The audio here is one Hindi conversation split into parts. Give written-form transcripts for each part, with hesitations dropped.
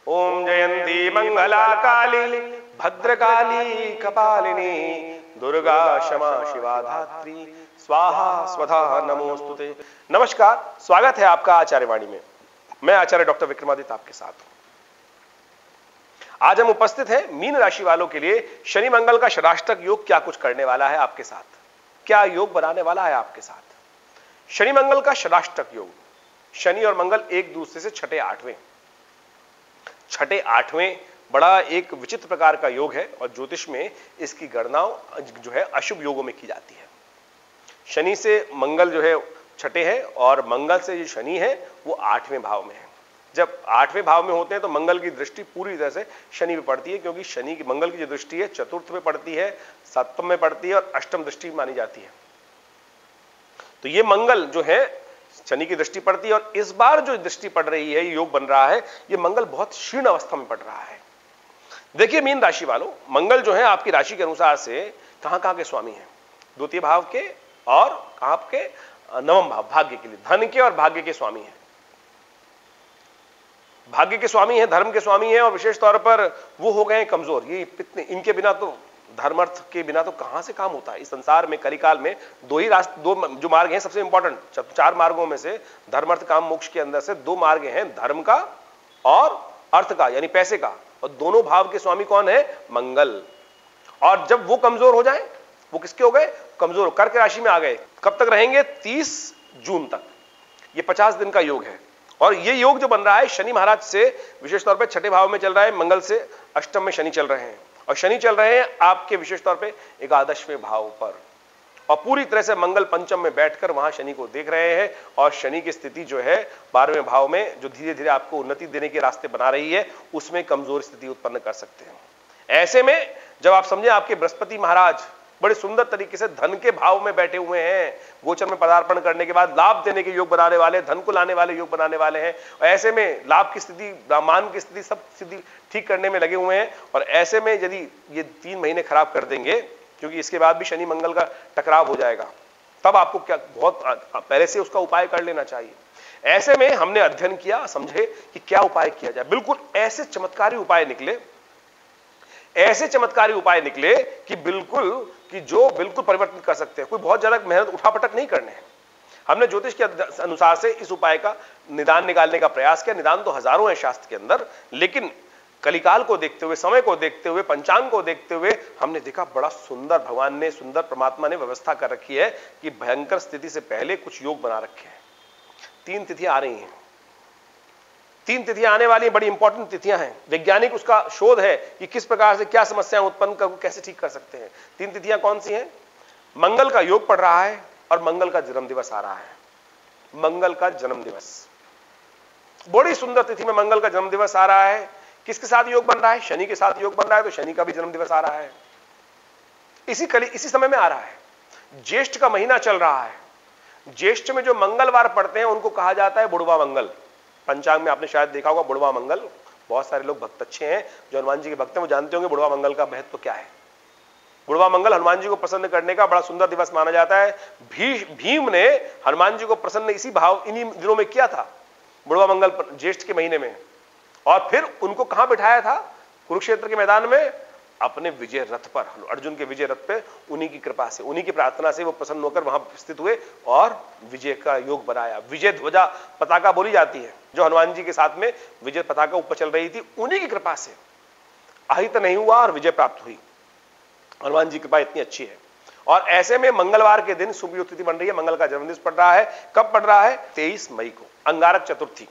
ओम जयंती मंगला काली भद्रकाली कपालिनी दुर्गा क्षमा शिवा धात्री स्वाहा स्वधा नमोस्तुते। नमस्कार, स्वागत है आपका आचार्यवाणी में। मैं आचार्य डॉक्टर विक्रमादित्य आपके साथ हूं। आज हम उपस्थित हैं मीन राशि वालों के लिए शनि मंगल का षडाष्टक योग क्या कुछ करने वाला है आपके साथ, क्या योग बनाने वाला है आपके साथ। शनि मंगल का षडाष्टक योग, शनि और मंगल एक दूसरे से छठे आठवें बड़ा एक विचित्र प्रकार का योग है और ज्योतिष में इसकी गणना जो है अशुभ योगों में की जाती है। शनि से मंगल जो है छठे है और मंगल से जो शनि है वो आठवें भाव में है। जब आठवें भाव में होते हैं तो मंगल की दृष्टि पूरी तरह से शनि पे पड़ती है, क्योंकि शनि की मंगल की जो दृष्टि है चतुर्थ में पड़ती है, सप्तम में पड़ती है और अष्टम दृष्टि मानी जाती है। तो ये मंगल जो है शनि की दृष्टि पड़ती है और इस बार जो दृष्टि पड़ रही है, योग बन रहा है, ये मंगल बहुत क्षीण अवस्था में पड़ रहा है। देखिए मीन राशि वालों, मंगल जो है आपकी राशि के अनुसार से कहां के स्वामी है, द्वितीय भाव के और कहां के नवम भाव, भाग्य के लिए, धन के और भाग्य के स्वामी है। भाग्य के स्वामी है, धर्म के स्वामी है और विशेष तौर पर वो हो गए कमजोर। ये इनके बिना तो धर्म अर्थ के बिना तो कहां से काम होता है इस संसार में। कलिकाल में दो जो मार्ग हैं सबसे इंपॉर्टेंट, चार मार्गों में से धर्म अर्थ काम मोक्ष के अंदर से दो मार्ग हैं, धर्म का और अर्थ का यानी पैसे का, और दोनों भाव के स्वामी कौन है, मंगल। और जब वो कमजोर हो जाए, वो किसके हो गए, कमजोर, कर्क राशि में आ गए। कब तक रहेंगे, 30 जून तक। ये 50 दिन का योग है और ये योग जो बन रहा है शनि महाराज से विशेष तौर पे छठे भाव में चल रहा है, मंगल से अष्टम में शनि चल रहे हैं और शनि चल रहे हैं आपके विशेष तौर पे एकादशवें भाव पर और पूरी तरह से मंगल पंचम में बैठकर वहां शनि को देख रहे हैं और शनि की स्थिति जो है 12वें भाव में जो धीरे धीरे आपको उन्नति देने के रास्ते बना रही है, उसमें कमजोर स्थिति उत्पन्न कर सकते हैं। ऐसे में जब आप समझे आपके बृहस्पति महाराज बड़े सुंदर तरीके से धन के भाव में बैठे हुए हैं, गोचर में पदार्पण करने के बाद लाभ देने के योग बनाने वाले, धन को लाने वाले योग बनाने वाले हैं। और ऐसे में लाभ की स्थिति, मान की स्थिति, सब स्थिति ठीक करने में लगे हुए हैं। और ऐसे में यदि ये 3 महीने खराब कर देंगे, क्योंकि इसके बाद भी शनि मंगल का टकराव हो जाएगा, तब आपको क्या बहुत पहले से उसका उपाय कर लेना चाहिए। ऐसे में हमने अध्ययन किया, समझे कि क्या उपाय किया जाए। बिल्कुल ऐसे चमत्कारी उपाय निकले कि जो बिल्कुल परिवर्तन कर सकते हैं। कोई बहुत ज्यादा मेहनत उठापटक नहीं करने हैं। हमने ज्योतिष के अनुसार से इस उपाय का निदान निकालने का प्रयास किया। निदान तो हजारों है शास्त्र के अंदर, लेकिन कलिकाल को देखते हुए, समय को देखते हुए, पंचांग को देखते हुए हमने देखा बड़ा सुंदर भगवान ने, सुंदर परमात्मा ने व्यवस्था कर रखी है कि भयंकर स्थिति से पहले कुछ योग बना रखे हैं। 3 तिथियां आ रही हैं, 3 तिथियां आने वाली बड़ी इंपॉर्टेंट तिथियां हैं। वैज्ञानिक उसका शोध है कि किस प्रकार से क्या समस्याएं उत्पन्न कर कैसे ठीक कर सकते हैं। 3 तिथियां कौन सी हैं? मंगल का योग पड़ रहा है और मंगल का जन्म दिवस आ रहा है। मंगल का जन्म दिवस, बड़ी सुंदर तिथि में मंगल का जन्म दिवस आ रहा है। किसके साथ योग बन रहा है? शनि के साथ योग बन रहा है, तो शनि का भी जन्म दिवस आ रहा है। इसी समय में आ रहा है। ज्येष्ठ का महीना चल रहा है। ज्येष्ठ में जो मंगलवार पड़ते हैं उनको कहा जाता है बुढ़वा मंगल। पंचांग में आपने शायद देखा होगा बुढ़वा मंगल। बहुत सारे लोग भक्त अच्छे हैं जो हनुमान जी के भक्त हैं, वो जानते होंगे बुढ़वा मंगल का महत्व तो क्या है। बुढ़वा मंगल हनुमान जी को प्रसन्न करने का बड़ा सुंदर दिवस माना जाता है। भीम ने हनुमान जी को प्रसन्न इन्हीं दिनों में किया था, बुढ़वा मंगल ज्येष्ठ के महीने में। और फिर उनको कहां बिठाया था? कुरुक्षेत्र के मैदान में, अपने विजय रथ पर, अर्जुन के विजय रथ पे। उन्हीं की कृपा से, उन्हीं की प्रार्थना से वो प्रसन्न होकर वहां स्थित हुए और विजय का योग बनाया। विजय ध्वजा पताका बोली जाती है जो हनुमान जी के साथ में विजय पताका ऊपर चल रही थी, उन्हीं की कृपा से अहित नहीं हुआ और विजय प्राप्त हुई। हनुमान जी की कृपा इतनी अच्छी है। और ऐसे में मंगलवार के दिन शुभ योग तिथि बन रही है। मंगल का जन्मदिन पड़ रहा है। कब पड़ रहा है? 23 मई को, अंगारक चतुर्थी।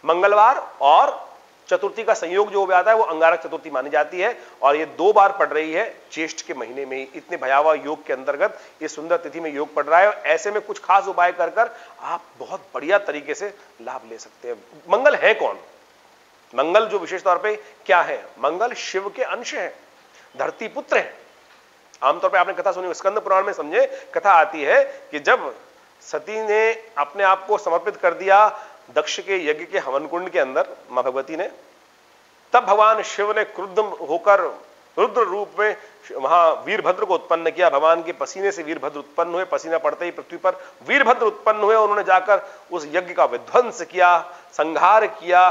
मंगलवार और चतुर्थी का संयोग जो हो जाता है वो अंगारक चतुर्थी मानी जाती है और ये 2 बार पड़ रही है ज्येष्ठ के महीने में। इतने भयावह योग के अंतर्गत ये सुंदर तिथि में योग पड़ रहा है। ऐसे में कुछ खास उपाय कर आप बहुत बढ़िया तरीके से लाभ ले सकते हैं। मंगल है कौन? मंगल जो विशेष तौर पे क्या है? मंगल शिव के अंश है, धरती पुत्र है। आमतौर पर आपने कथा सुनी, स्कंद पुराण में समझे कथा आती है कि जब सती ने अपने आप को समर्पित कर दिया दक्ष के यज्ञ के हवन कुंड के अंदर, मां भगवती ने, तब भगवान शिव ने क्रुद्ध होकर रुद्र रूप में वहां वीरभद्र को उत्पन्न किया। भगवान के पसीने से वीरभद्र उत्पन्न हुए। पसीना पड़ते ही पृथ्वी पर वीरभद्र उत्पन्न हुए। उन्होंने जाकर उस यज्ञ का विध्वंस किया, संहार किया,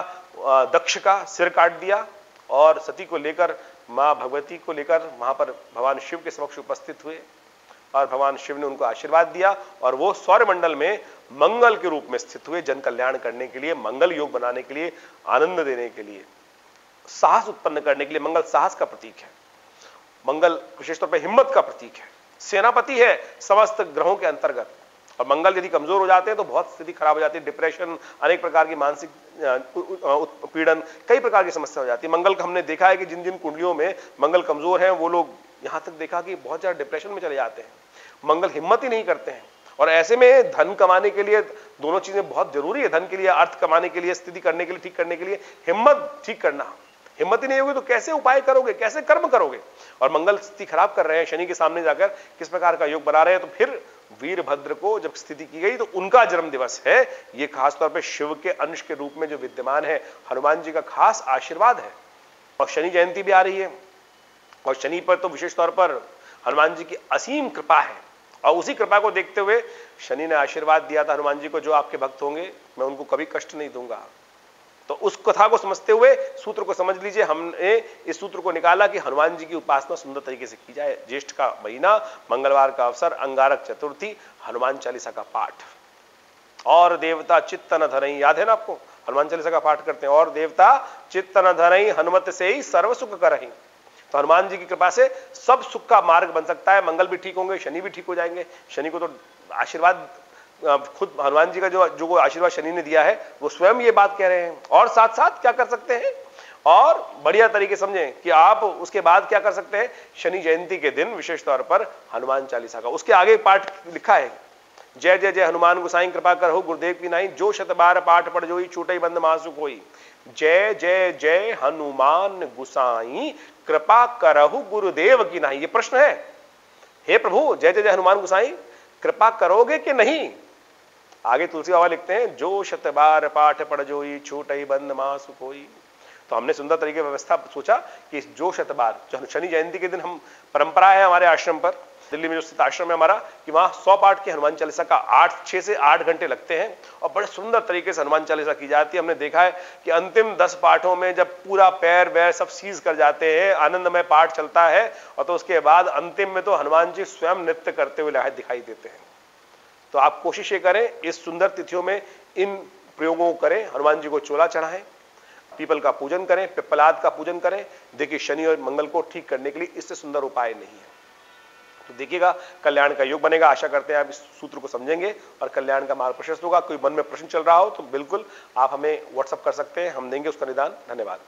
दक्ष का सिर काट दिया और सती को लेकर, मां भगवती को लेकर वहां पर भगवान शिव के समक्ष उपस्थित हुए और भगवान शिव ने उनको आशीर्वाद दिया और वो सौरमंडल में मंगल के रूप में स्थित हुए, जन कल्याण करने के लिए, मंगल योग बनाने के लिए, आनंद देने के लिए, साहस उत्पन्न करने के लिए। मंगल साहस का प्रतीक है, मंगल विशेष तौर पर हिम्मत का प्रतीक है, सेनापति है समस्त ग्रहों के अंतर्गत। और मंगल यदि कमजोर हो जाते हैं तो बहुत स्थिति खराब हो जाती है, डिप्रेशन, अनेक प्रकार की मानसिक उत्पीड़न, कई प्रकार की समस्या हो जाती है। मंगल का हमने देखा है कि जिन जिन कुंडलियों में मंगल कमजोर है वो लोग यहां तक देखा कि बहुत ज्यादा डिप्रेशन में चले जाते हैं, मंगल हिम्मत ही नहीं करते हैं। और ऐसे में धन कमाने के लिए दोनों चीजें बहुत जरूरी है, धन के लिए, अर्थ कमाने के लिए, स्थिति करने के लिए, ठीक करने के लिए हिम्मत ठीक करना। हिम्मत ही नहीं होगी तो कैसे उपाय करोगे, कैसे कर्म करोगे। और मंगल स्थिति खराब कर रहे हैं, शनि के सामने जाकर किस प्रकार का योग बना रहे हैं। तो फिर वीरभद्र को जब स्थिति की गई तो उनका जन्म दिवस है, ये खासतौर पर शिव के अंश के रूप में जो विद्यमान है, हनुमान जी का खास आशीर्वाद है। और शनि जयंती भी आ रही है और शनि पर तो विशेष तौर पर हनुमान जी की असीम कृपा है। और उसी कृपा को देखते हुए शनि ने आशीर्वाद दिया था हनुमान जी को, जो आपके भक्त होंगे मैं उनको कभी कष्ट नहीं दूंगा। तो उस कथा को समझते हुए सूत्र को समझ लीजिए। हमने इस सूत्र को निकाला कि हनुमान जी की उपासना सुंदर तरीके से की जाए। ज्येष्ठ का महीना, मंगलवार का अवसर, अंगारक चतुर्थी, हनुमान चालीसा का पाठ। और देवता चित्त न धरई, याद है ना आपको, हनुमान चालीसा का पाठ करते हैं। और देवता चित्त न धरई, हनुमत से ही सर्व सुख करहि। तो हनुमान जी की कृपा से सब सुख का मार्ग बन सकता है। मंगल भी ठीक होंगे, शनि भी ठीक हो जाएंगे। शनि को तो आशीर्वाद खुद हनुमान जी का जो आशीर्वाद शनि ने दिया है वो स्वयं ये बात कह रहे हैं। और साथ साथ क्या कर सकते हैं, और बढ़िया तरीके समझें कि आप उसके बाद क्या कर सकते हैं। शनि जयंती के दिन विशेष तौर पर हनुमान चालीसा का, उसके आगे पाठ लिखा है, जय जय जय हनुमान गोसाई कृपा करहु गुरुदेव की नाई, जो शत बार पाठ पढ़ जोई छूटई बंद मासु कोई। जय जय जय हनुमान गोसाई कृपा करहु गुरुदेव की नाई। ये प्रश्न है, हे प्रभु जय जय जय हनुमान गोसाई कृपा करोगे कि नहीं। आगे तुलसी बाबा लिखते हैं, जो शत बार पाठ पढ़ जोई छूटई बंद मासु कोई। तो हमने सुंदर तरीके व्यवस्था सोचा कि जो शत बार, जो शनि जयंती के दिन हम परंपरा है हमारे आश्रम पर, दिल्ली में जो स्थित आश्रम है हमारा, कि वहां 100 पाठ के हनुमान चालीसा का 6 से 8 घंटे लगते हैं और बड़े सुंदर तरीके से हनुमान चालीसा की जाती है। हमने देखा है कि अंतिम 10 पाठों में जब पूरा पैर वैर सब सीज कर जाते हैं, आनंदमय पाठ चलता है, और तो उसके बाद अंतिम में तो हनुमान जी स्वयं नृत्य करते हुए दिखाई देते हैं। तो आप कोशिश ये करें, इस सुंदर तिथियों में इन प्रयोगों को करें। हनुमान जी को चोला चढ़ाएं, पीपल का पूजन करें, पिप्पलाद का पूजन करें। देखिए शनि और मंगल को ठीक करने के लिए इससे सुंदर उपाय नहीं है। तो देखिएगा कल्याण का योग बनेगा। आशा करते हैं आप इस सूत्र को समझेंगे और कल्याण का मार्ग प्रशस्त होगा। कोई मन में प्रश्न चल रहा हो तो बिल्कुल आप हमें व्हाट्सएप कर सकते हैं, हम देंगे उसका निदान। धन्यवाद।